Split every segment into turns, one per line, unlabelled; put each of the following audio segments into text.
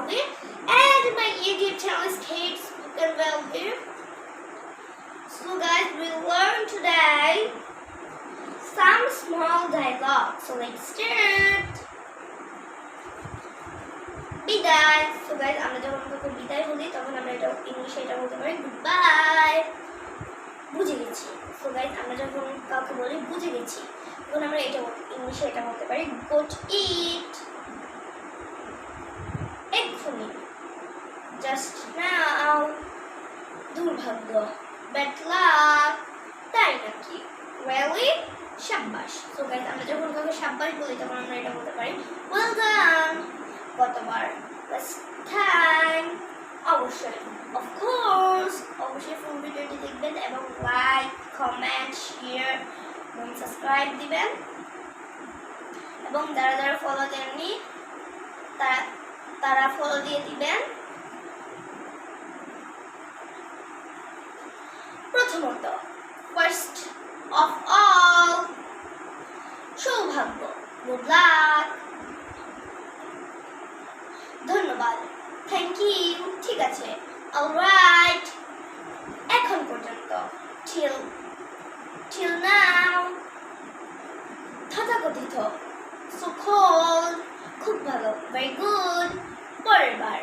Valve, and my YouTube channel is Kate Spoken Valve. So guys, we'll learn today some small dialogue. So let's start. বিদায়। So guys, আমরা যখন কাউকে বিদায় বলি তখন আমরা এটা ইংলিশে এটা বলতে পারি গুডবাই। বুঝে গেছি। So guys, আমরা যখন কাউকে বলি বুঝে গেছি তখন আমরা এটা ইংলিশে এটা বলতে পারি গুড ইট। এক্ষুনি, জাস্ট নাও, দুর্ভাগ্য, ব্যাড লাক, তাই নাকি, রিয়েলি, শাবাশ। সো গাইস, আমরা যখন কাউকে শাবাশ বলি তখন আমরা এটা বলতে পারি ওয়েল ডান। কতবার, ফার্স্ট টাইম। অবশ্যই, অফকোর্স, অবশ্যই ফুল ভিডিওটি দেখবেন এবং লাইক, কমেন্ট, শেয়ার এবং সাবস্ক্রাইব দিবেন। এবং যারা যারা ফলো দেননি তারা ফলো দিয়ে দিবেন। প্রথমত, ফার্স্ট অফ অল, সৌভাগ্য, গুড লাক। ধন্যবাদ, থ্যাংক ইউ, ঠিক আছে, অলরাইট। এখন পর্যন্ত, till now, তথাকথিত, so cold, খুব ভালো, very good, পরের বার।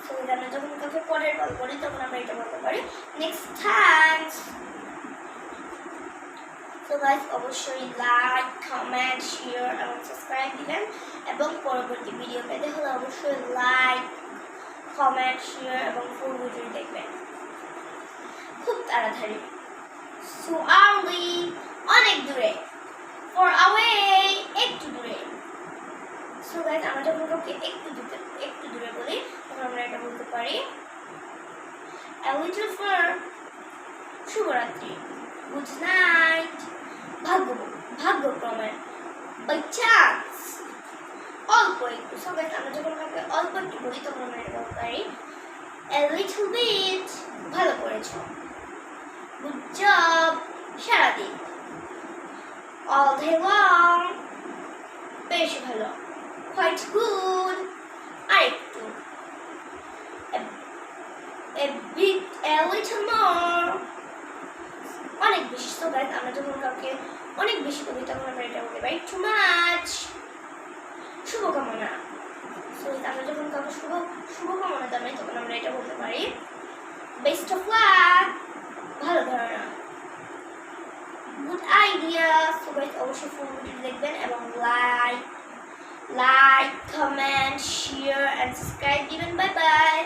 সো আমরা যখন কাউকে পরের বার বলি তখন আমরা এটা বলতে পারি নেক্সট টাইম। সো গাইস, অবশ্যই লাইক, কমেন্ট, শেয়ার এবং সাবস্ক্রাইব দিবেন এবং পরবর্তী ভিডিও পেতে হলে অবশ্যই লাইক, কমেন্ট, শেয়ার এবং ফুল ভিডিও দেখবেন খুব তাড়াতাড়ি। সো আর্লি, অনেক দূরে, ফর অ্যাওয়ে, একটু দূরে। সো গাইস, আমরা যখন কাউকে একটু দূরে বলি তখন আমরা এটা বলতে পারি a little far, শুভরাত্রি, গুড নাইট, ভাগ্যক্রমে, বাই চান্স, অল্প একটু। সো গাইস, আমরা যখন কাউকে অল্প একটু বলি তখন আমরা এটা বলতে পারি a little bit, ভালো করেছো, গুড জব, সারাদিন, all day long, বেশ ভালো, quite good, আরেকটু, a little more, অনেক বেশি। সো গাইস, আমরা যখন কাউকে অনেক বেশি বলি তখন আমরা এটা বলতে পারি too much, শুভকামনা। সো আমরা যখন কাউকে শুভকামনা জানাই তখন আমরা এটা বলতে পারি বেস্ট অফ লাক, ভালো ধারণা, গুড আইডিয়া। সো গাইস, অবশ্যই ফুল ভিডিও দেখবেন এবং like, comment, share and subscribe দিবেন। Bye by.